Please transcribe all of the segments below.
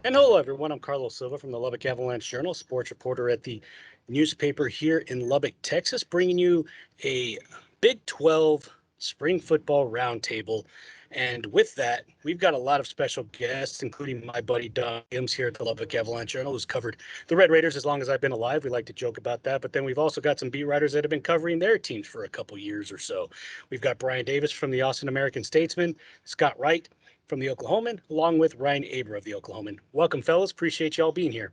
And hello, everyone. I'm Carlos Silva from the Lubbock Avalanche-Journal, sports reporter at the newspaper here in Lubbock, Texas, bringing you a Big 12 spring football roundtable. And with that, we've got a lot of special guests, including my buddy Don Williams here at the Lubbock Avalanche-Journal, who's covered the Red Raiders as long as I've been alive. We like to joke about that. But then we've also got some beat writers that have been covering their teams for a couple years or so. We've got Brian Davis from the Austin American-Statesman, Scott Wright from the Oklahoman, along with Ryan Aber of the Oklahoman. Welcome, fellas. Appreciate y'all being here.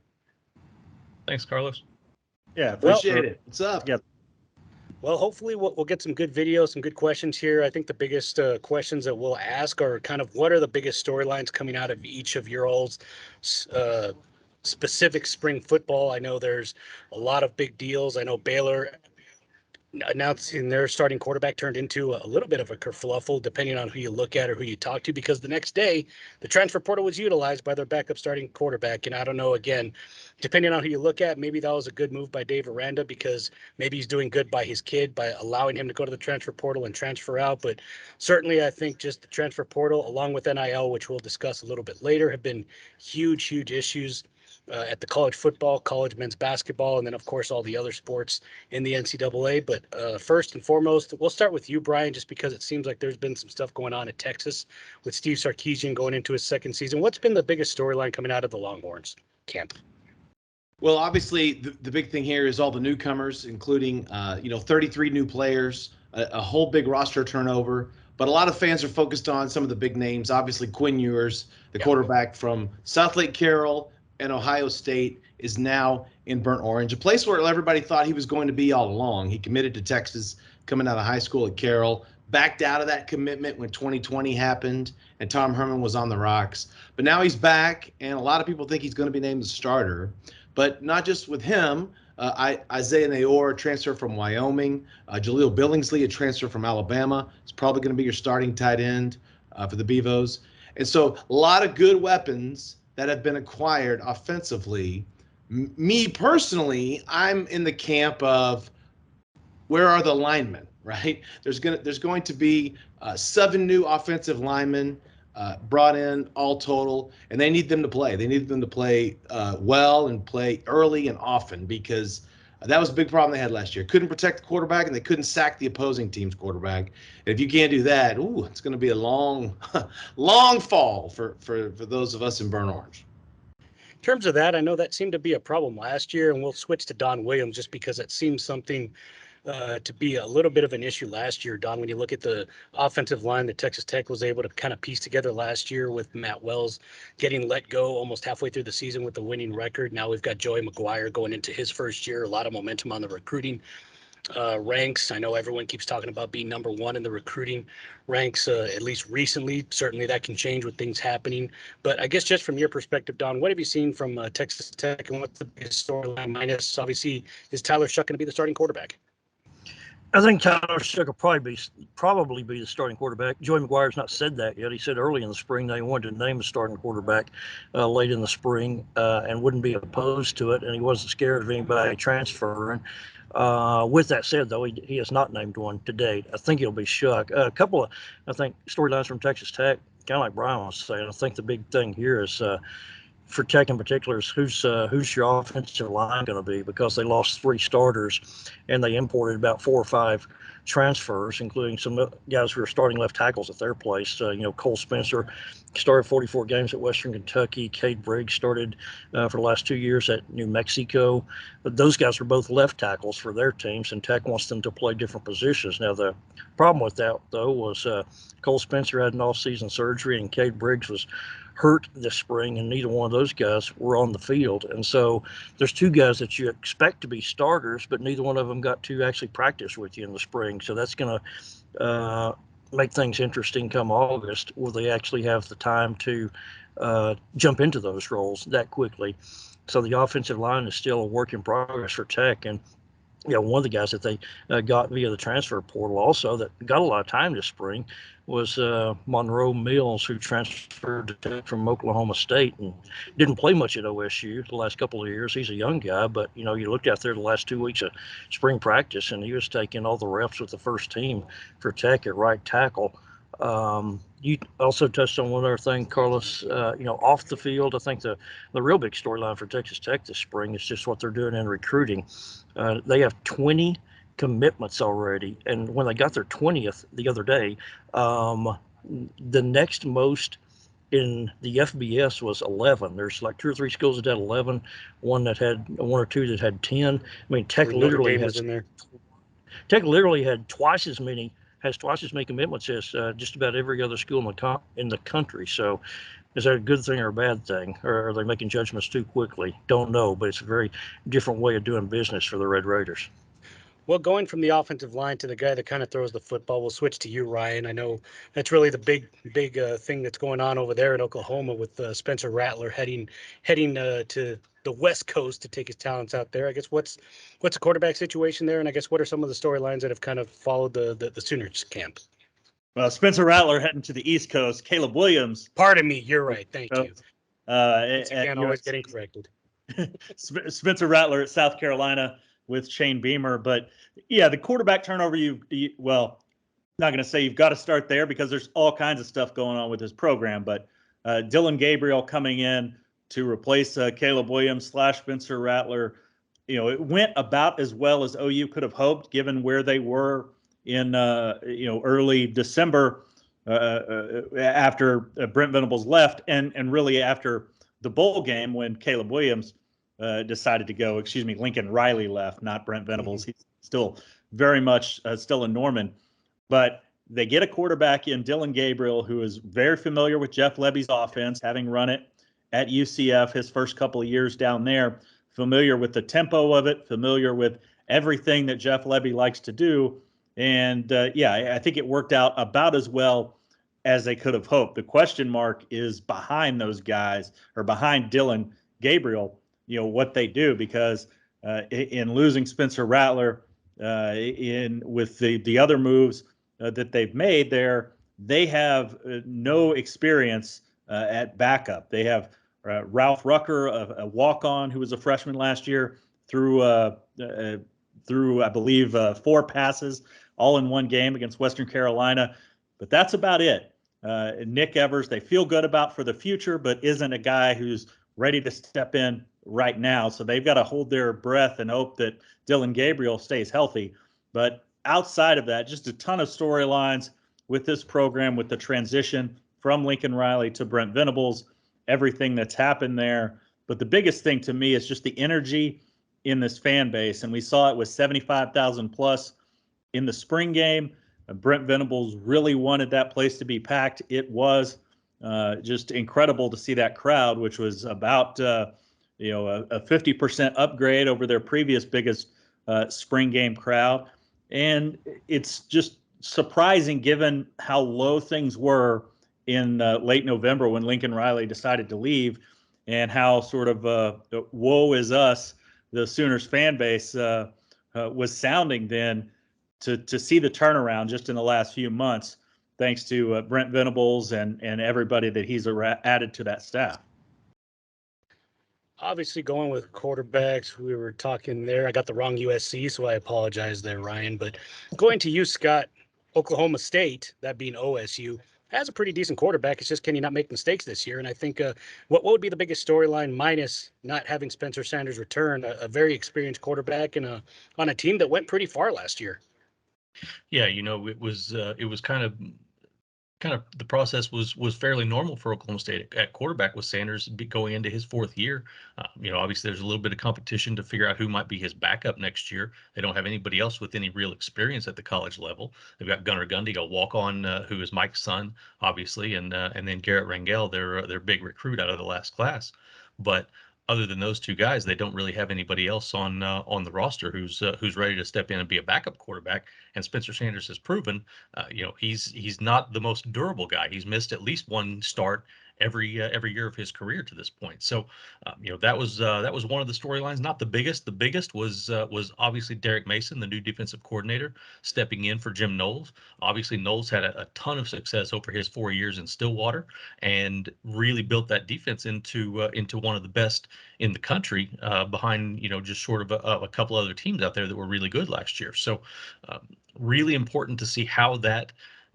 Thanks, Carlos. Yeah, appreciate it. What's up? Yeah. Well, hopefully we'll get some good videos, some good questions here. I think the biggest questions that we'll ask are kind of what are the biggest storylines coming out of each of your all's specific spring football. I know there's a lot of big deals. I know Baylor announcing their starting quarterback turned into a little bit of a kerfluffle, depending on who you look at or who you talk to, because the next day the transfer portal was utilized by their backup starting quarterback. And I don't know, again, depending on who you look at, maybe that was a good move by Dave Aranda because maybe he's doing good by his kid by allowing him to go to the transfer portal and transfer out. But certainly I think just the transfer portal along with NIL, which we'll discuss a little bit later, have been huge issues at the college football, college men's basketball, and then, of course, all the other sports in the NCAA. But first and foremost, we'll start with you, Brian, just because it seems like there's been some stuff going on at Texas with Steve Sarkisian going into his second season. What's been the biggest storyline coming out of the Longhorns camp? Well, obviously, the big thing here is all the newcomers, including, 33 new players, a whole big roster turnover. But a lot of fans are focused on some of the big names. Obviously, Quinn Ewers, the quarterback from South Lake Carroll and Ohio State, is now in Burnt Orange, a place where everybody thought he was going to be all along. He committed to Texas coming out of high school at Carroll, backed out of that commitment when 2020 happened and Tom Herman was on the rocks. But now he's back, and a lot of people think he's going to be named the starter. But not just with him. Isaiah Nayor, transfer from Wyoming. Jaleel Billingsley, a transfer from Alabama. It's probably going to be your starting tight end for the Beavos. And so a lot of good weapons that have been acquired offensively. Me personally, I'm in the camp of where are the linemen, right? There's going to be 7 new offensive linemen brought in all total, and they need them to play. They need them to play well and play early and often, because that was a big problem they had last year. Couldn't protect the quarterback, and they couldn't sack the opposing team's quarterback. And if you can't do that, it's going to be a long, long fall for those of us in Burnt Orange. In terms of that, I know that seemed to be a problem last year, and we'll switch to Don Williams just because it seems something to be a little bit of an issue last year, Don, when you look at the offensive line that Texas Tech was able to kind of piece together last year with Matt Wells getting let go almost halfway through the season with the winning record. Now we've got Joey McGuire going into his first year, a lot of momentum on the recruiting ranks. I know everyone keeps talking about being number one in the recruiting ranks, at least recently. Certainly that can change with things happening. But I guess just from your perspective, Don, what have you seen from Texas Tech, and what's the biggest storyline? Minus, obviously, is Tyler Shuck going to be the starting quarterback? I think Tyler Shuck will probably be the starting quarterback. Joey McGuire's not said that yet. He said early in the spring they wanted to name a starting quarterback late in the spring and wouldn't be opposed to it, and he wasn't scared of anybody transferring. With that said, though, he has not named one to date. I think it'll be Shuck. A couple of, I think, storylines from Texas Tech, kind of like Brian was saying. I think the big thing here is for Tech in particular is who's your offensive line going to be, because they lost 3 starters and they imported about 4 or 5 transfers, including some guys who are starting left tackles at their place. Cole Spencer started 44 games at Western Kentucky. Cade Briggs started for the last 2 years at New Mexico. But those guys are both left tackles for their teams, and Tech wants them to play different positions. Now, the problem with that, though, was Cole Spencer had an off-season surgery, and Cade Briggs was hurt this spring, and neither one of those guys were on the field. And so there's 2 guys that you expect to be starters, but neither one of them got to actually practice with you in the spring. So that's going to make things interesting come August. Will they actually have the time to jump into those roles that quickly? So the offensive line is still a work in progress for Tech. And one of the guys that they got via the transfer portal also that got a lot of time this spring was Monroe Mills, who transferred to Tech from Oklahoma State and didn't play much at OSU the last couple of years. He's a young guy, but, you looked out there the last 2 weeks of spring practice, and he was taking all the reps with the first team for Tech at right tackle. You also touched on one other thing, Carlos. Off the field, I think the real big storyline for Texas Tech this spring is just what they're doing in recruiting. They have 20 commitments already, and when they got their 20th the other day, the next most in the FBS was 11. There's like 2 or 3 schools that had 11, one or two that had 10. I mean, Tech literally was in there. Tech literally had twice as many commitments as just about every other school in the country. So, is that a good thing or a bad thing, or are they making judgments too quickly? Don't know, but it's a very different way of doing business for the Red Raiders. Well, going from the offensive line to the guy that kind of throws the football, we'll switch to you, Ryan. I know that's really the big thing that's going on over there in Oklahoma with Spencer Rattler heading to the West Coast to take his talents out there. I guess what's the quarterback situation there, and I guess what are some of the storylines that have kind of followed the Sooners camp? Well, Spencer Rattler heading to the East Coast. Caleb Williams. Pardon me, you're right. Thank you. Again, always USC. getting corrected. Spencer Rattler at South Carolina with Shane Beamer. But yeah, the quarterback turnover, not going to say you've got to start there because there's all kinds of stuff going on with this program. But Dylan Gabriel coming in to replace Caleb Williams / Spencer Rattler, it went about as well as OU could have hoped, given where they were in early December after Brent Venables left, and really after the bowl game when Caleb Williams decided to go. Lincoln Riley left, not Brent Venables. He's still very much still a Norman. But they get a quarterback in Dylan Gabriel, who is very familiar with Jeff Lebby's offense, having run it at UCF his first couple of years down there, familiar with the tempo of it, familiar with everything that Jeff Lebby likes to do. And I think it worked out about as well as they could have hoped. The question mark is behind those guys, or behind Dylan Gabriel, what they do, because in losing Spencer Rattler, with the other moves that they've made there, they have no experience at backup. They have Ralph Rucker, a walk-on who was a freshman last year, through I believe 4 passes all in one game against Western Carolina, but that's about it. Nick Evers, they feel good about for the future, but isn't a guy who's ready to step in right now. So they've got to hold their breath and hope that Dylan Gabriel stays healthy. But outside of that, just a ton of storylines with this program, with the transition from Lincoln Riley to Brent Venables, everything that's happened there. But the biggest thing to me is just the energy in this fan base. And we saw it with 75,000 plus in the spring game. Brent Venables really wanted that place to be packed. It was just incredible to see that crowd, which was about a 50% upgrade over their previous biggest spring game crowd. And it's just surprising given how low things were in late November when Lincoln Riley decided to leave, and how sort of woe is us, the Sooners fan base was sounding then, to see the turnaround just in the last few months, thanks to Brent Venables and everybody that he's added to that staff. Obviously, going with quarterbacks, we were talking there. I got the wrong USC, so I apologize there, Ryan. But going to you, Scott, Oklahoma State, that being OSU, has a pretty decent quarterback. It's just, can you not make mistakes this year? And I think what would be the biggest storyline, minus not having Spencer Sanders return, a very experienced quarterback and on a team that went pretty far last year? Yeah, it was kind of the process was fairly normal for Oklahoma State at quarterback, with Sanders going into his 4th year. Obviously there's a little bit of competition to figure out who might be his backup next year. They don't have anybody else with any real experience at the college level. They've got Gunnar Gundy, a walk-on who is Mike's son, obviously, and then Garrett Rangel, their big recruit out of the last class. But other than those 2 guys, they don't really have anybody else on the roster who's ready to step in and be a backup quarterback. And Spencer Sanders has proven, he's not the most durable guy. He's missed at least 1 start every year of his career to this point. So, that was one of the storylines. Not the biggest. The biggest was obviously Derek Mason, the new defensive coordinator, stepping in for Jim Knowles. Obviously, Knowles had a ton of success over his 4 years in Stillwater, and really built that defense into one of the best in the country, behind just short of a couple other teams out there that were really good last year. So, really important to see how that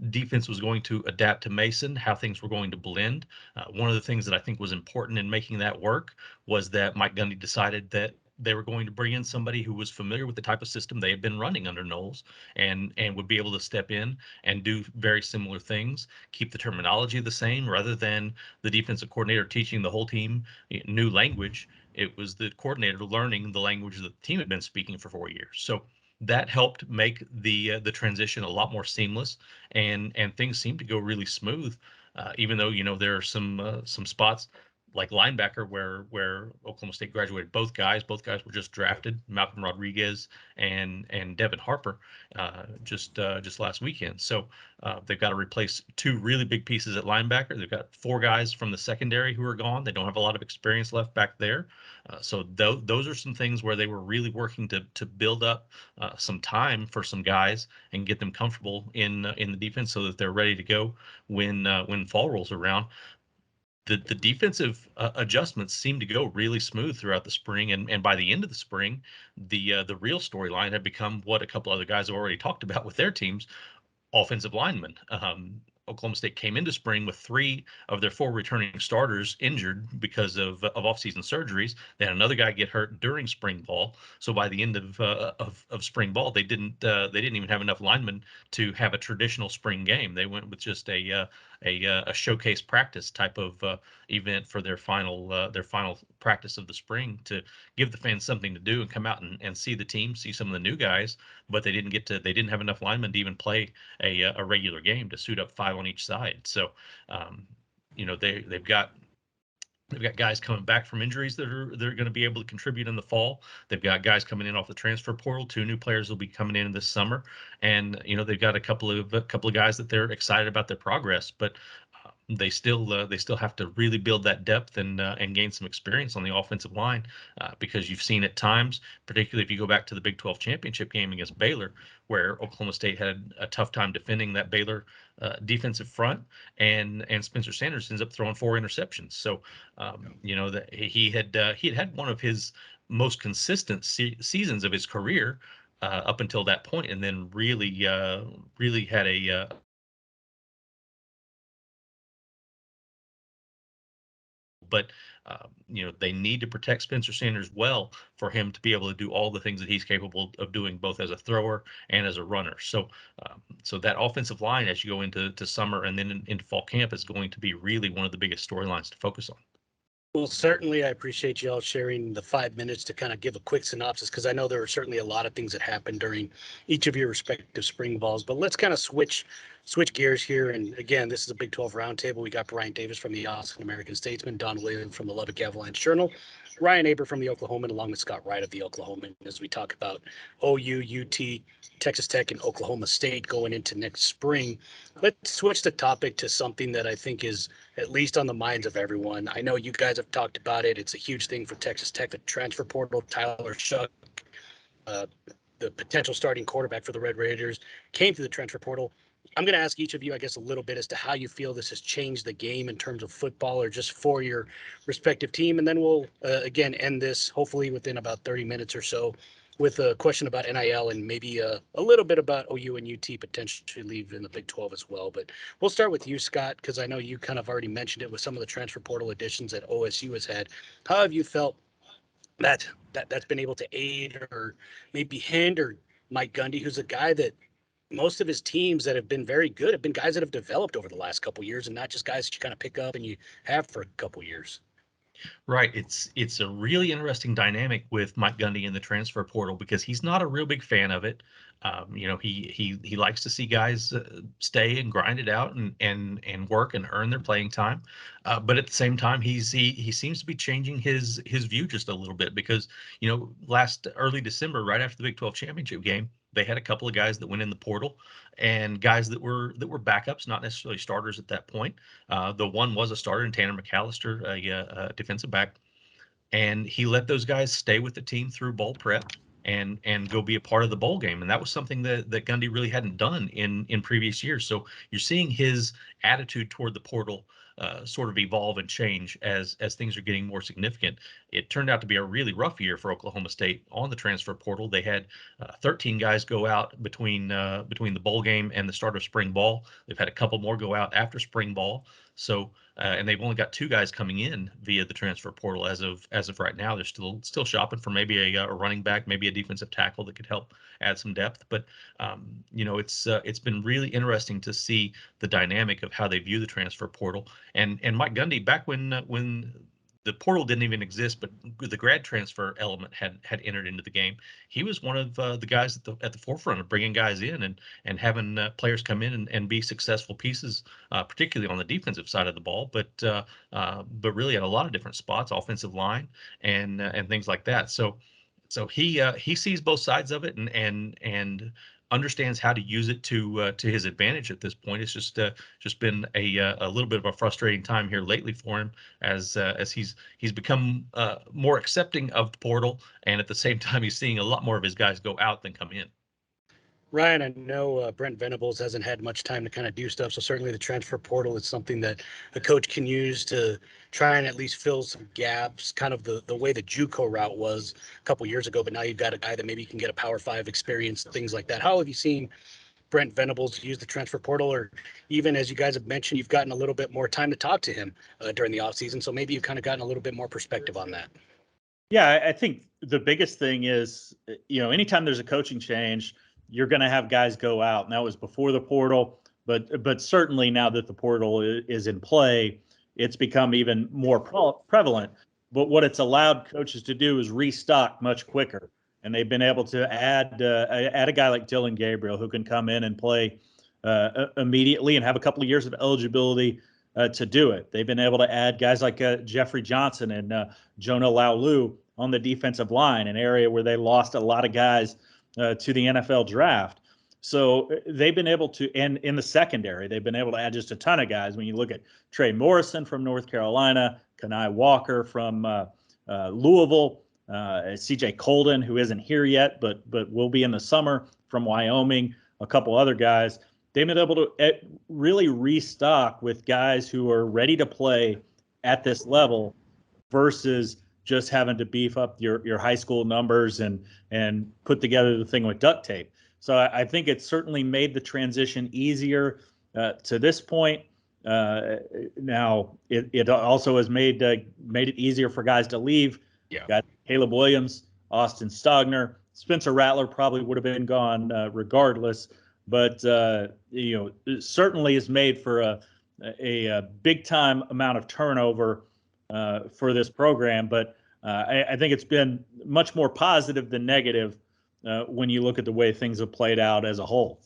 defense was going to adapt to Mason, how things were going to blend. One of the things that I think was important in making that work was that Mike Gundy decided that they were going to bring in somebody who was familiar with the type of system they had been running under Knowles, and would be able to step in and do very similar things, keep the terminology the same, rather than the defensive coordinator teaching the whole team new language. It was the coordinator learning the language that the team had been speaking for 4 years. So that helped make the transition a lot more seamless, and things seemed to go really smooth. Even though there are some spots like linebacker where Oklahoma State graduated both guys. Both guys were just drafted, Malcolm Rodriguez and Devin Harper, just last weekend. So they've got to replace two really big pieces at linebacker. They've got four guys from the secondary who are gone. They don't have a lot of experience left back there. So those are some things where they were really working to build up some time for some guys and get them comfortable in the defense so that they're ready to go when fall rolls around. The defensive adjustments seemed to go really smooth throughout the spring, and by the end of the spring, the real storyline had become what a couple other guys have already talked about with their teams: offensive linemen. Oklahoma State came into spring with three of their four returning starters injured because of offseason surgeries. They had another guy get hurt during spring ball. So by the end of spring ball, they didn't even have enough linemen to have a traditional spring game. They went with just a showcase practice type of event for their final practice of the spring, to give the fans something to do and come out and see the team, see some of the new guys. But they didn't have enough linemen to even play a regular game, to suit up five on each side. So they've got guys coming back from injuries they're going to be able to contribute in the fall. They've got guys coming in off the transfer portal. Two new players will be coming in this summer, and they've got a couple of guys that they're excited about their progress. But they still have to really build that depth and gain some experience on the offensive line, because you've seen at times, particularly if you go back to the Big 12 championship game against Baylor, where Oklahoma State had a tough time defending that Baylor defensive front, and Spencer Sanders ends up throwing 4 interceptions. So that he had one of his most consistent seasons of his career up until that point, and then really had a but they need to protect Spencer Sanders well for him to be able to do all the things that he's capable of doing, both as a thrower and as a runner. So that offensive line, as you go into summer and then into fall camp, is going to be really one of the biggest storylines to focus on. Well, certainly, I appreciate you all sharing the 5 minutes to kind of give a quick synopsis, because I know there are certainly a lot of things that happened during each of your respective spring balls. But let's kind of switch gears here. And again, this is a Big 12 roundtable. We got Brian Davis from the Austin American Statesman, Don Whalen from the Lubbock Avalanche-Journal, Ryan Aber from the Oklahoman, along with Scott Wright of the Oklahoman, as we talk about OU, UT, Texas Tech, and Oklahoma State going into next spring. Let's switch the topic to something that I think is at least on the minds of everyone. I know you guys have talked about it. It's a huge thing for Texas Tech, the transfer portal. Tyler Shuck, the potential starting quarterback for the Red Raiders, came through the transfer portal. I'm going to ask each of you, I guess, a little bit as to how you feel this has changed the game in terms of football, or just for your respective team. And then we'll, again, end this hopefully within about 30 minutes or so with a question about NIL, and maybe a little bit about OU and UT potentially leaving the Big 12 as well. But we'll start with you, Scott, because I know you kind of already mentioned it with some of the transfer portal additions that OSU has had. How have you felt that's been able to aid or maybe hinder Mike Gundy, who's a guy that most of his teams that have been very good have been guys that have developed over the last couple of years, and not just guys that you kind of pick up and you have for a couple of years? Right. It's a really interesting dynamic with Mike Gundy in the transfer portal, because he's not a real big fan of it. He likes to see guys stay and grind it out and work and earn their playing time. But at the same time, he seems to be changing his view just a little bit, because last early December, right after the Big 12 championship game, they had a couple of guys that went in the portal, and guys that were backups, not necessarily starters at that point. The one was a starter in Tanner McAllister, a defensive back, and he let those guys stay with the team through bowl prep and go be a part of the bowl game. And that was something that Gundy really hadn't done in previous years. So you're seeing his attitude toward the portal sort of evolve and change as things are getting more significant. It turned out to be a really rough year for Oklahoma State on the transfer portal. They had 13 guys go out between the bowl game and the start of spring ball. They've had a couple more go out after spring ball. So and they've only got 2 guys coming in via the transfer portal as of right now. They're still shopping for maybe a running back, maybe a defensive tackle that could help add some depth. But it's been really interesting to see the dynamic of how they view the transfer portal. And Mike Gundy, back when the portal didn't even exist, but the grad transfer element had entered into the game, he was one of the guys at the forefront of bringing guys in and having players come in and be successful pieces, particularly on the defensive side of the ball, but really at a lot of different spots, offensive line and things like that. So he sees both sides of it and understands how to use it to his advantage at this point. It's just been a little bit of a frustrating time here lately for him as he's become more accepting of the portal, and at the same time he's seeing a lot more of his guys go out than come in. Ryan, I know Brent Venables hasn't had much time to kind of do stuff, so certainly the transfer portal is something that a coach can use to try and at least fill some gaps, kind of the way the JUCO route was a couple years ago, but now you've got a guy that maybe can get a Power 5 experience, things like that. How have you seen Brent Venables use the transfer portal, or even, as you guys have mentioned, you've gotten a little bit more time to talk to him during the offseason, so maybe you've kind of gotten a little bit more perspective on that? Yeah, I think the biggest thing is, anytime there's a coaching change, you're going to have guys go out. And that was before the portal, but certainly now that the portal is in play, it's become even more prevalent. But what it's allowed coaches to do is restock much quicker. And they've been able to add a guy like Dylan Gabriel, who can come in and play immediately and have a couple of years of eligibility to do it. They've been able to add guys like Jeffrey Johnson and Jonah Laulu on the defensive line, an area where they lost a lot of guys to the NFL draft. So they've been able to, and in the secondary, they've been able to add just a ton of guys. When you look at Trey Morrison from North Carolina, Kanai Walker from Louisville, CJ Colden, who isn't here yet, but will be in the summer, from Wyoming, a couple other guys. They've been able to really restock with guys who are ready to play at this level versus just having to beef up your high school numbers and put together the thing with duct tape. So I think it's certainly made the transition easier to this point. Now it also has made it easier for guys to leave. Yeah. Got Caleb Williams, Austin Stogner, Spencer Rattler probably would have been gone regardless, but it certainly has made for a big time amount of turnover for this program. But I think it's been much more positive than negative when you look at the way things have played out as a whole.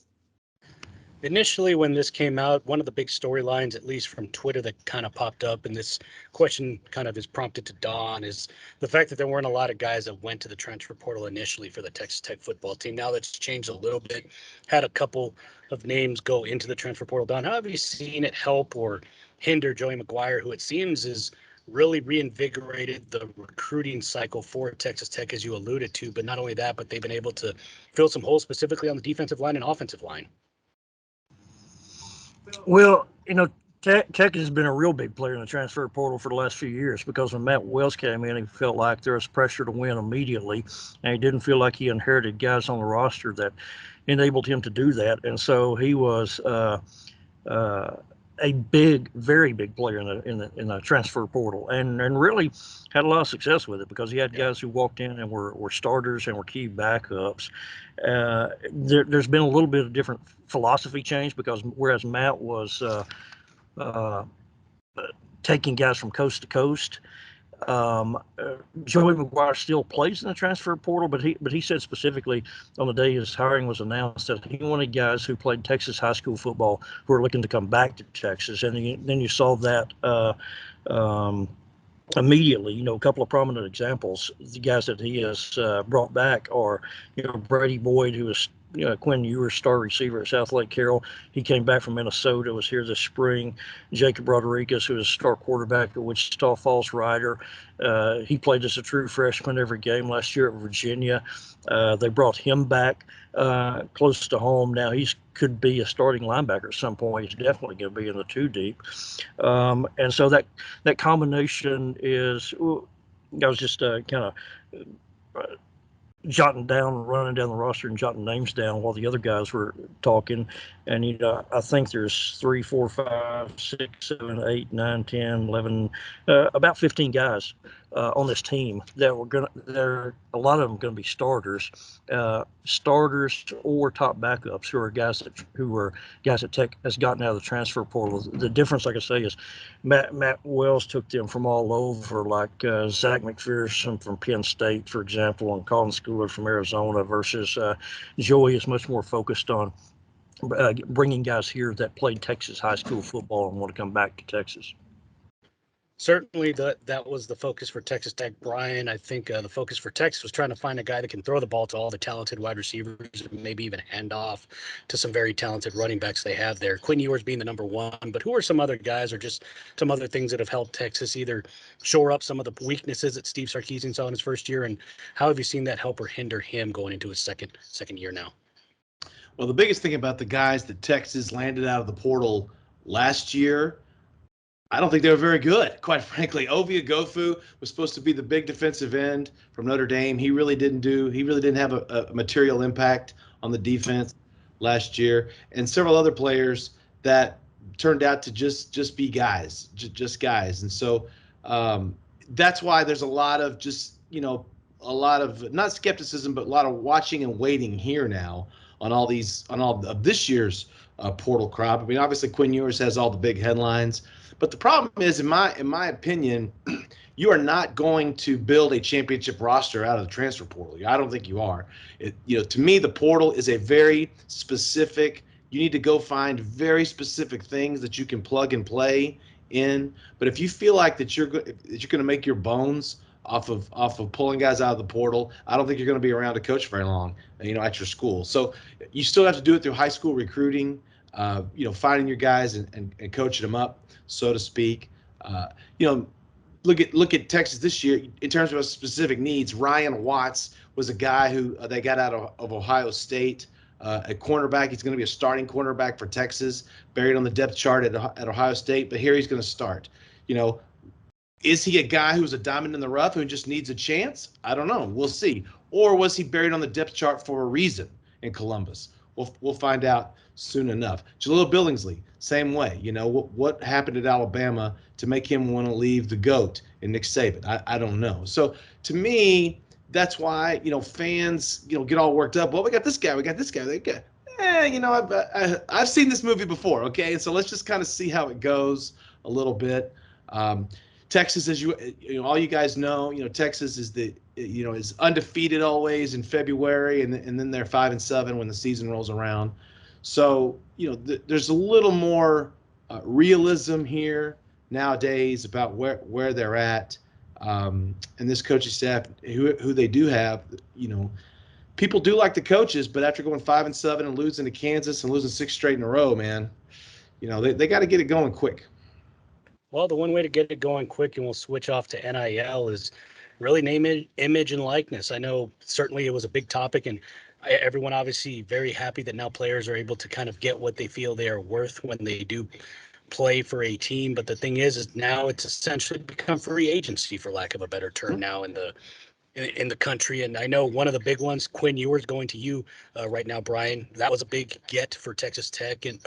Initially, when this came out, one of the big storylines, at least from Twitter, that kind of popped up, and this question kind of is prompted to dawn, is the fact that there weren't a lot of guys that went to the transfer portal initially for the Texas Tech football team. Now that's changed a little bit. Had a couple of names go into the transfer portal. Don, how have you seen it help or hinder Joey McGuire, who it seems is really reinvigorated the recruiting cycle for Texas Tech, as you alluded to? But not only that, but they've been able to fill some holes specifically on the defensive line and offensive line. Well, Tech has been a real big player in the transfer portal for the last few years, because when Matt Wells came in, he felt like there was pressure to win immediately, and he didn't feel like he inherited guys on the roster that enabled him to do that. And so he was a very big player in the transfer portal, and really had a lot of success with it, because he had guys who walked in and were starters and were key backups. There's been a little bit of different philosophy change, because whereas Matt was taking guys from coast to coast, Joey McGuire still plays in the transfer portal, but he said specifically on the day his hiring was announced that he wanted guys who played Texas high school football who are looking to come back to Texas. And then you saw that immediately. A couple of prominent examples. The guys that he has brought back are, Brady Boyd, who was Quinn Ewers, star receiver at South Lake Carroll. He came back from Minnesota, was here this spring. Jacob Rodriguez, who is a star quarterback at Wichita Falls Rider. He played as a true freshman every game last year at Virginia. They brought him back close to home. Now he's could be a starting linebacker at some point. He's definitely going to be in the 2 deep. And so that combination is, I was just kind of running down the roster and jotting names down while the other guys were talking. And, I think there's 3, 4, 5, 6, 7, 8, 9, 10, 11, about 15 guys on this team that a lot of them going to be starters or top backups who are guys that Tech has gotten out of the transfer portal. The difference, like I say, is Matt Wells took them from all over, like Zach McPherson from Penn State, for example, and Colin Schooler from Arizona, versus Joey is much more focused on bringing guys here that played Texas high school football and want to come back to Texas. Certainly that was the focus for Texas Tech, Brian. I think the focus for Texas was trying to find a guy that can throw the ball to all the talented wide receivers and maybe even hand off to some very talented running backs they have there. Quinn Ewers being the number one, but who are some other guys or just some other things that have helped Texas either shore up some of the weaknesses that Steve Sarkisian saw in his first year, and how have you seen that help or hinder him going into his second year now? Well, the biggest thing about the guys that Texas landed out of the portal last year, I don't think they were very good, quite frankly. Ovia Gofu was supposed to be the big defensive end from Notre Dame. He really didn't have a material impact on the defense last year. And several other players that turned out to just be guys, just guys. And so that's why there's a lot of not skepticism, but a lot of watching and waiting here now on all of this year's portal crop. I mean, obviously Quinn Ewers has all the big headlines. But the problem is, in my opinion, you are not going to build a championship roster out of the transfer portal. I don't think you are. To me, the portal is a very specific. You need to go find very specific things that you can plug and play in. But if you feel like that you're going to make your bones off of pulling guys out of the portal, I don't think you're going to be around to coach very long, at your school. So you still have to do it through high school recruiting. Finding your guys and coaching them up, so to speak. Look at Texas this year in terms of specific needs. Ryan Watts was a guy who they got out of Ohio State, a cornerback. He's going to be a starting cornerback for Texas, buried on the depth chart at Ohio State, but here he's going to start. Is he a guy who's a diamond in the rough who just needs a chance? I don't know. We'll see. Or was he buried on the depth chart for a reason in Columbus? We'll find out soon enough. Jaleel Billingsley, same way. What happened at Alabama to make him want to leave the GOAT and Nick Saban? I don't know. So to me, that's why fans get all worked up. Well, we got this guy. I've seen this movie before. Okay, so let's just kind of see how it goes a little bit. Texas, as all you guys know, Texas is is undefeated always in February, and then they're 5-7 when the season rolls around. So there's a little more realism here nowadays about where they're at, and this coaching staff who they do have. People do like the coaches, but after going 5-7 and losing to Kansas and losing 6 straight in a row, man, they got to get it going quick. Well, the one way to get it going quick, and we'll switch off to NIL, is really name, image, and likeness. I know certainly it was a big topic, and everyone obviously very happy that now players are able to kind of get what they feel they are worth when they do play for a team. But the thing is now it's essentially become free agency, for lack of a better term, now in the country. And I know one of the big ones, Quinn Ewers, going to you right now, Brian. That was a big get for Texas Tech, and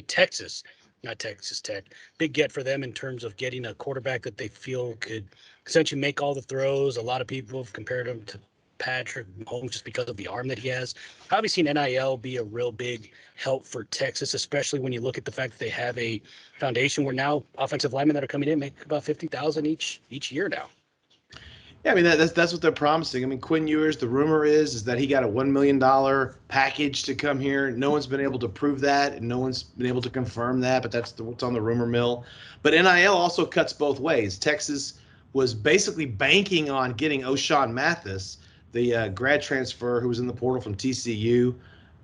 Texas. Not Texas Tech. Big get for them in terms of getting a quarterback that they feel could essentially make all the throws. A lot of people have compared him to Patrick Mahomes just because of the arm that he has. I've obviously seen NIL be a real big help for Texas, especially when you look at the fact that they have a foundation where now offensive linemen that are coming in make about $50,000 each year now. Yeah, I mean that's what they're promising. I mean, Quinn Ewers, the rumor is that he got a $1 million package to come here. No one's been able to prove that, and no one's been able to confirm that. But that's what's on the rumor mill. But NIL also cuts both ways. Texas was basically banking on getting O'Shawn Mathis, the grad transfer who was in the portal from TCU,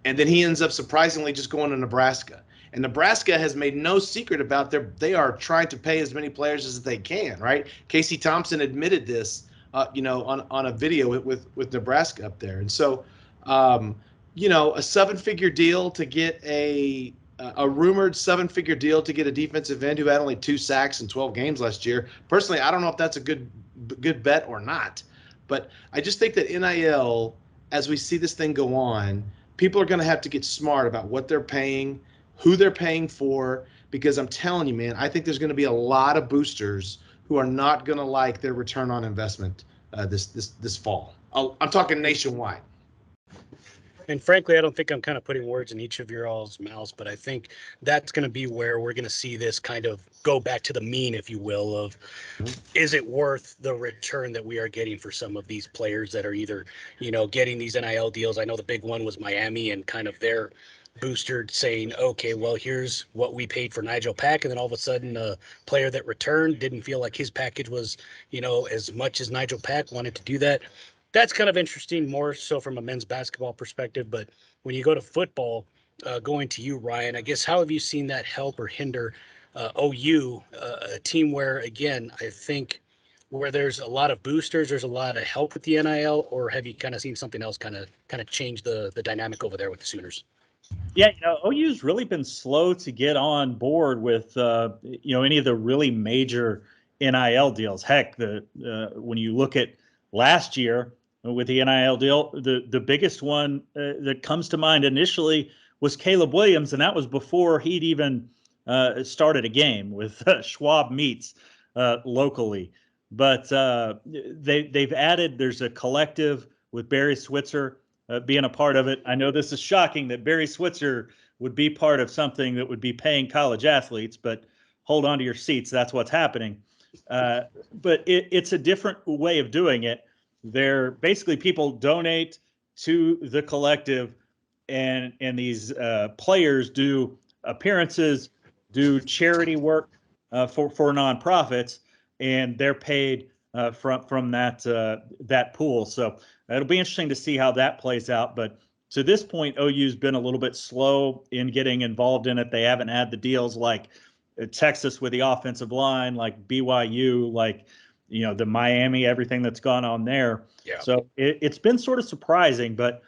and then he ends up surprisingly just going to Nebraska. And Nebraska has made no secret about they are trying to pay as many players as they can. Right? Casey Thompson admitted this. On a video with Nebraska up there. And so, a seven-figure deal to get a rumored seven-figure deal to get a defensive end who had only 2 sacks in 12 games last year. Personally, I don't know if that's a good bet or not, but I just think that NIL, as we see this thing go on, people are going to have to get smart about what they're paying, who they're paying for, because I'm telling you, man, I think there's going to be a lot of boosters who are not going to like their return on investment this fall. I'm talking nationwide. And frankly, I don't think I'm kind of putting words in each of your all's mouths, but I think that's going to be where we're going to see this kind of go back to the mean, if you will, of is it worth the return that we are getting for some of these players that are either, getting these NIL deals. I know the big one was Miami and kind of their booster saying, okay, well, here's what we paid for Nigel Pack. And then all of a sudden a player that returned didn't feel like his package was, as much as Nigel Pack wanted to do that. That's kind of interesting, more so from a men's basketball perspective. But when you go to football, going to you, Ryan, I guess, how have you seen that help or hinder OU, a team where, again, I think where there's a lot of boosters, there's a lot of help with the NIL, or have you kind of seen something else kind of change the dynamic over there with the Sooners? Yeah, OU's really been slow to get on board with any of the really major NIL deals. Heck, when you look at last year with the NIL deal, the biggest one that comes to mind initially was Caleb Williams, and that was before he'd even started a game with Schwab Meats locally. But they've added. There's a collective with Barry Switzer being a part of it. I know this is shocking that Barry Switzer would be part of something that would be paying college athletes, but hold on to your seats. That's what's happening. But it's a different way of doing it. They're basically people donate to the collective, and these players do appearances, do charity work for nonprofits, and they're paid from that pool. So it'll be interesting to see how that plays out. But to this point, OU's been a little bit slow in getting involved in it. They haven't had the deals like Texas with the offensive line, like BYU, like the Miami, everything that's gone on there. Yeah. So it's been sort of surprising. But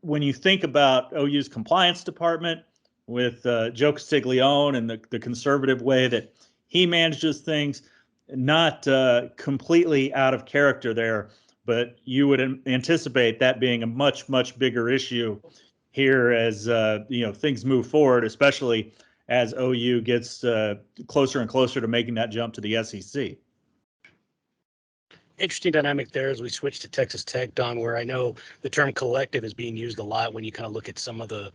when you think about OU's compliance department with Joe Castiglione and the conservative way that he manages things, not completely out of character there, but you would anticipate that being a much, much bigger issue here as things move forward, especially as OU gets closer and closer to making that jump to the SEC. Interesting dynamic there as we switch to Texas Tech, Don, where I know the term collective is being used a lot when you kind of look at some of the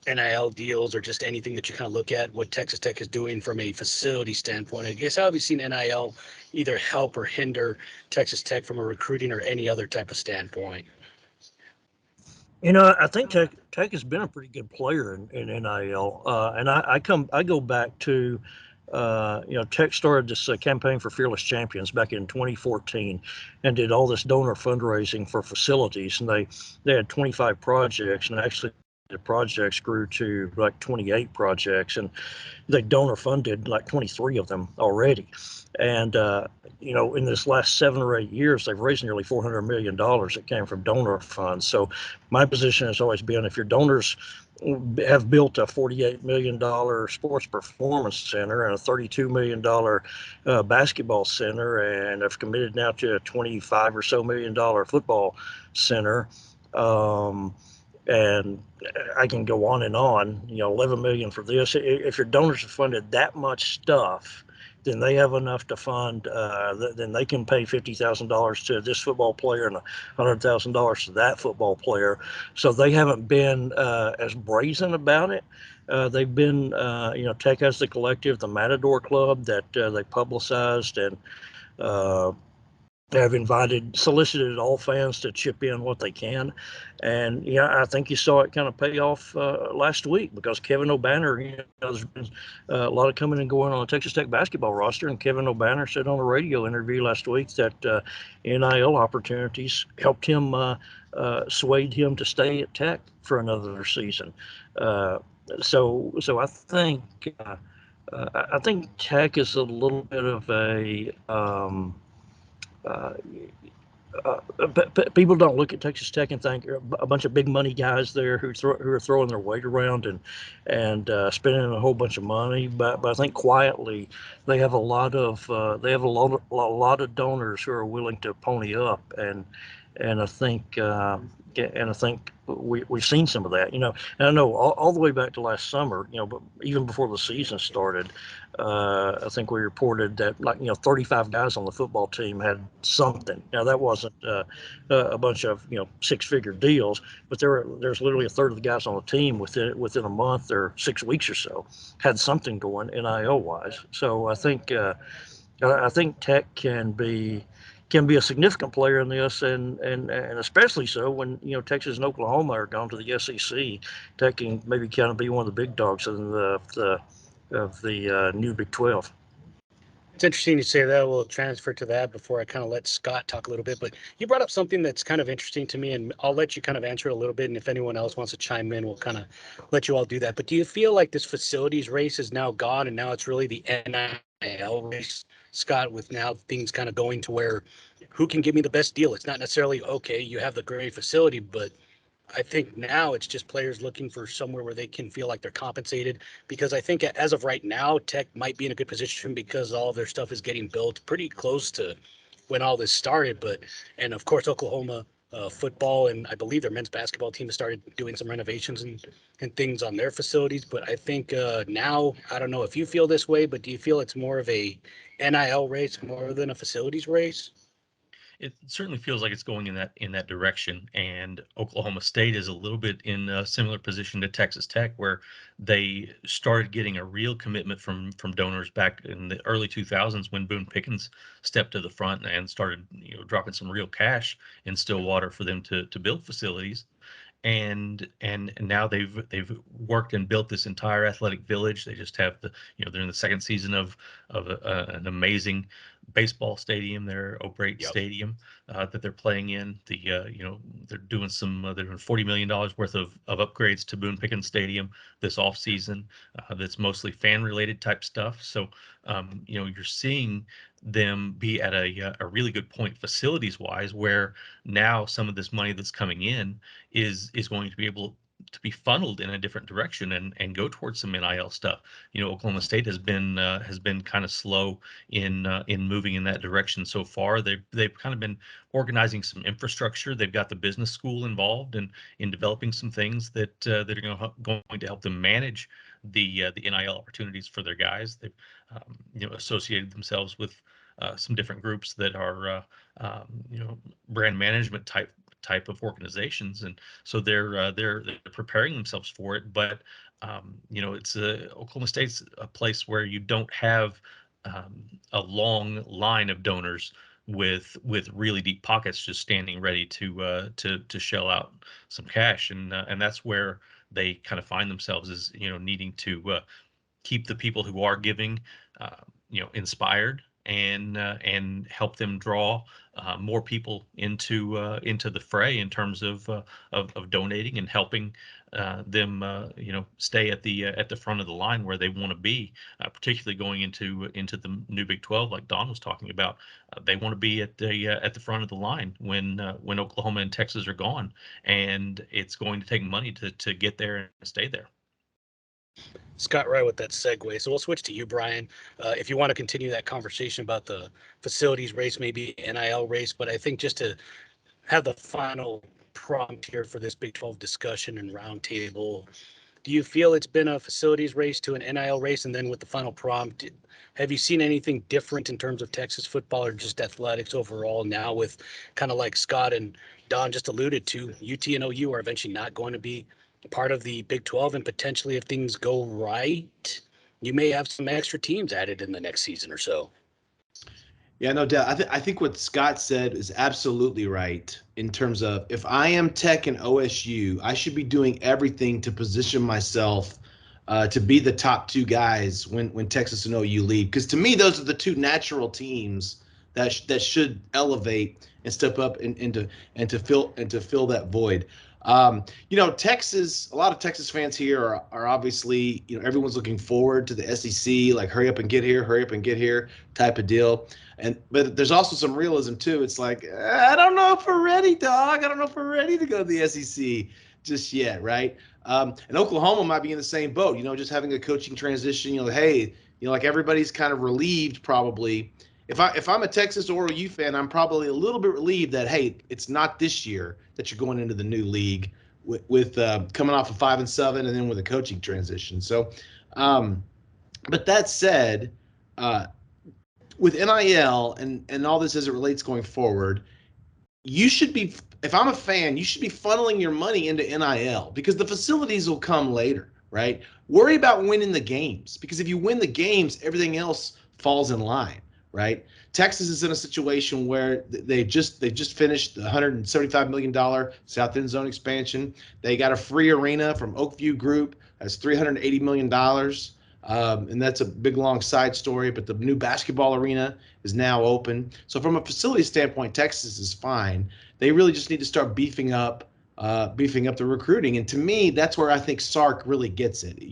NIL deals or just anything that you kind of look at what Texas Tech is doing from a facility standpoint. I guess how have you seen NIL either help or hinder Texas Tech from a recruiting or any other type of standpoint? I think Tech has been a pretty good player in NIL, and I go back to Tech started this campaign for Fearless Champions back in 2014, and did all this donor fundraising for facilities, and they had 25 projects, and actually the projects grew to like 28 projects, and they donor funded like 23 of them already. And in this last 7 or 8 years, they've raised nearly $400 million that came from donor funds. So my position has always been, if your donors have built a $48 million sports performance center and a $32 million basketball center, and have committed now to a $25 or so million football center, and I can go on and on, 11 million for this. If your donors have funded that much stuff, then they have enough to fund, then they can pay $50,000 to this football player and $100,000 to that football player. So they haven't been as brazen about it. They've been, Tech has the collective, the Matador Club that they publicized, and have solicited all fans to chip in what they can. And I think you saw it kind of pay off last week, because Kevin O'Banner, there's been a lot of coming and going on the Texas Tech basketball roster, and Kevin O'Banner said on a radio interview last week that NIL opportunities helped him, swayed him to stay at Tech for another season. So I think Tech is a little bit of a People don't look at Texas Tech and think a bunch of big money guys there who are throwing their weight around and spending a whole bunch of money. But I think quietly they have a lot of donors who are willing to pony up, and I think we've seen some of that. And I know all the way back to last summer, but even before the season started, I think we reported that 35 guys on the football team had something. Now that wasn't a bunch of six-figure deals, but there's literally a third of the guys on the team within a month or 6 weeks or so had something going NIL wise. So I think Tech can be a significant player in this, and especially so when Texas and Oklahoma are gone to the SEC. Tech can maybe kind of be one of the big dogs in the new Big 12. It's interesting you say that. We'll transfer to that before I kind of let Scott talk a little bit. But you brought up something that's kind of interesting to me, and I'll let you kind of answer it a little bit. And if anyone else wants to chime in, we'll kind of let you all do that. But do you feel like this facilities race is now gone, and now it's really the NIL race, Scott, with now things kind of going to where who can give me the best deal? It's not necessarily, okay, you have the great facility, but I think now it's just players looking for somewhere where they can feel like they're compensated, because I think as of right now, Tech might be in a good position because all of their stuff is getting built pretty close to when all this started. And of course, Oklahoma football and I believe their men's basketball team has started doing some renovations and things on their facilities. But I think now, I don't know if you feel this way, but do you feel it's more of a NIL race more than a facilities race? It certainly feels like it's going in that direction, and Oklahoma State is a little bit in a similar position to Texas Tech, where they started getting a real commitment from donors back in the early 2000s when Boone Pickens stepped to the front and started dropping some real cash in Stillwater for them to build facilities. And now they've worked and built this entire athletic village. They just have they're in the second season of an amazing baseball stadium, their O'Brate Stadium that they're playing in. They're doing they're doing $40 million worth of upgrades to Boone Pickens Stadium this off season. That's mostly fan related type stuff. So you're seeing them be at a really good point facilities wise, where now some of this money that's coming in is going to be able to be funneled in a different direction and go towards some NIL stuff. Oklahoma State has been kind of slow in moving in that direction so far. They've kind of been organizing some infrastructure. They've got the business school involved in developing some things that are going to help them manage the NIL opportunities for their guys. They've associated themselves with some different groups that are brand management type of organizations, and so they're preparing themselves for it. But it's Oklahoma State's a place where you don't have a long line of donors with really deep pockets just standing ready to shell out some cash, and that's where they kind of find themselves, is needing to keep the people who are giving inspired and help them draw more people into the fray in terms of donating and helping them stay at the front of the line where they want to be, particularly going into the new Big 12, like Don was talking about. They want to be at the front of the line when Oklahoma and Texas are gone, and it's going to take money to get there and stay there. Scott Wright with that segue. So we'll switch to you, Brian. If you want to continue that conversation about the facilities race, maybe NIL race, but I think just to have the final prompt here for this Big 12 discussion and roundtable, do you feel it's been a facilities race to an NIL race? And then with the final prompt, have you seen anything different in terms of Texas football or just athletics overall now, with kind of like Scott and Don just alluded to, UT and OU are eventually not going to be part of the Big 12, and potentially if things go right, you may have some extra teams added in the next season or so. Yeah, no doubt. I think what Scott said is absolutely right in terms of, if I am Tech and OSU, I should be doing everything to position myself to be the top two guys when Texas and OU leave. Because to me, those are the two natural teams that should elevate and step up and to fill that void. Texas, a lot of Texas fans here are obviously, everyone's looking forward to the SEC, like hurry up and get here type of deal. But there's also some realism too. It's like, I don't know if we're ready, dog. I don't know if we're ready to go to the SEC just yet, right? And Oklahoma might be in the same boat, just having a coaching transition. Hey, like everybody's kind of relieved probably. If I'm a Texas or OU fan, I'm probably a little bit relieved that, hey, it's not this year that you're going into the new league with coming off of 5-7 and then with a coaching transition. So, but that said, with NIL and all this as it relates going forward, you should be, if I'm a fan, you should be funneling your money into NIL because the facilities will come later, right? Worry about winning the games because if you win the games, everything else falls in line, right? Texas is in a situation where they just finished the $175 million South End Zone expansion. They got a free arena from Oakview Group. That's $380 million. And that's a big, long side story, but the new basketball arena is now open. So from a facility standpoint, Texas is fine. They really just need to start beefing up the recruiting. And to me, that's where I think Sark really gets it.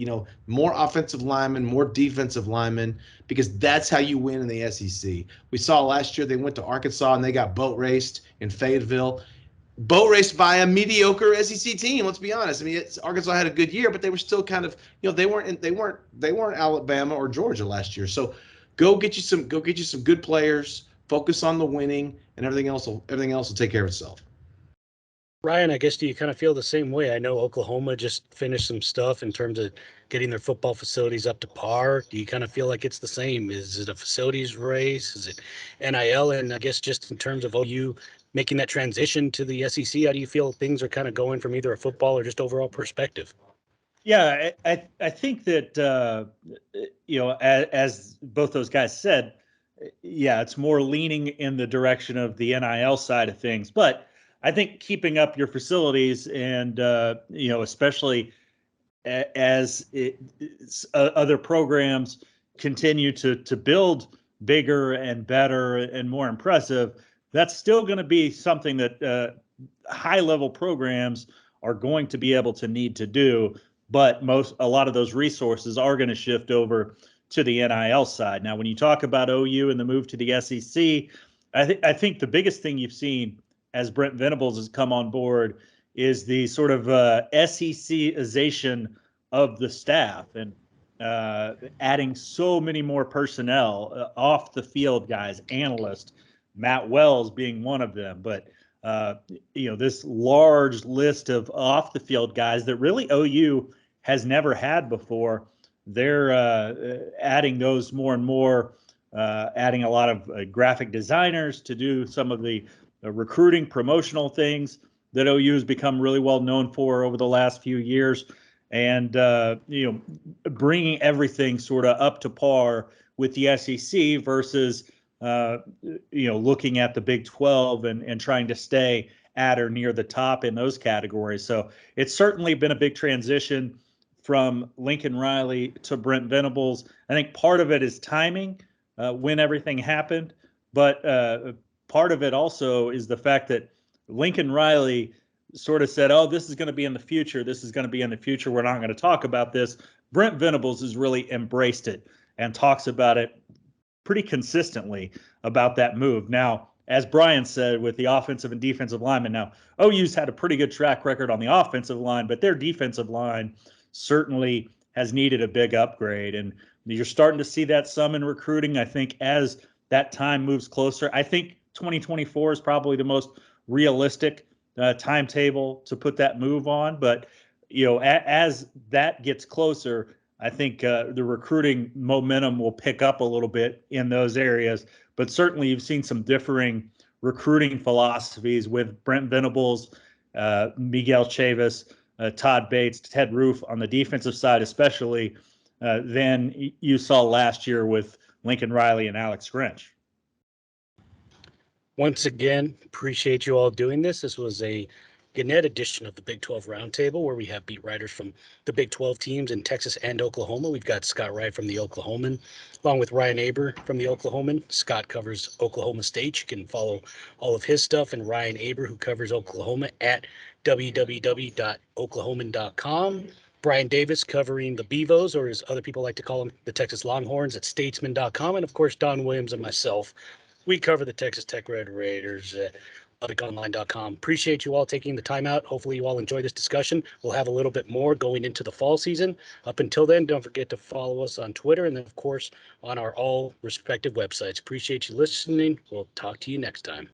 More offensive linemen, more defensive linemen, because that's how you win in the SEC. We saw last year they went to Arkansas and they got boat raced in Fayetteville. Boat raced by a mediocre SEC team. Let's be honest. I mean, Arkansas had a good year, but they were still kind of, they weren't Alabama or Georgia last year. So, go get you some good players. Focus on the winning, and everything else will take care of itself. Ryan, I guess, do you kind of feel the same way? I know Oklahoma just finished some stuff in terms of getting their football facilities up to par. Do you kind of feel like it's the same? Is it a facilities race? Is it NIL? And I guess just in terms of OU making that transition to the SEC, how do you feel things are kind of going from either a football or just overall perspective? Yeah, I think that, as both those guys said, yeah, it's more leaning in the direction of the NIL side of things. But I think keeping up your facilities and, especially as other programs continue to build bigger and better and more impressive, that's still going to be something that high-level programs are going to be able to need to do. But a lot of those resources are going to shift over to the NIL side. Now, when you talk about OU and the move to the SEC, I think the biggest thing you've seen as Brent Venables has come on board is the sort of SEC-ization of the staff and adding so many more personnel, off the field guys, analysts, Matt Wells being one of them. But this large list of off the field guys that really OU has never had before. They're adding those more and more, adding a lot of graphic designers to do some of the recruiting promotional things that OU has become really well known for over the last few years. And, bringing everything sort of up to par with the SEC versus, looking at the Big 12 and trying to stay at or near the top in those categories. So it's certainly been a big transition from Lincoln Riley to Brent Venables. I think part of it is timing, when everything happened, but part of it also is the fact that Lincoln Riley sort of said, oh, this is going to be in the future. This is going to be in the future. We're not going to talk about this. Brent Venables has really embraced it and talks about it pretty consistently about that move. Now, as Brian said, with the offensive and defensive linemen, now OU's had a pretty good track record on the offensive line, but their defensive line certainly has needed a big upgrade. And you're starting to see that some in recruiting. I think as that time moves closer, I think 2024 is probably the most realistic timetable to put that move on. But, as that gets closer, I think the recruiting momentum will pick up a little bit in those areas. But certainly you've seen some differing recruiting philosophies with Brent Venables, Miguel Chavis, Todd Bates, Ted Roof on the defensive side, especially than you saw last year with Lincoln Riley and Alex Grinch. Once again, appreciate you all doing this. This was a Gannett edition of the Big 12 Roundtable, where we have beat writers from the Big 12 teams in Texas and Oklahoma. We've got Scott Wright from the Oklahoman, along with Ryan Aber from the Oklahoman. Scott covers Oklahoma State. You can follow all of his stuff, and Ryan Aber, who covers Oklahoma, at www.oklahoman.com. Brian Davis covering the Beavos, or as other people like to call them, the Texas Longhorns, at statesman.com. And of course, Don Williams and myself, we cover the Texas Tech Red Raiders at LubbockOnline.com. Appreciate you all taking the time out. Hopefully you all enjoy this discussion. We'll have a little bit more going into the fall season. Up until then, don't forget to follow us on Twitter and then, of course, on our all respective websites. Appreciate you listening. We'll talk to you next time.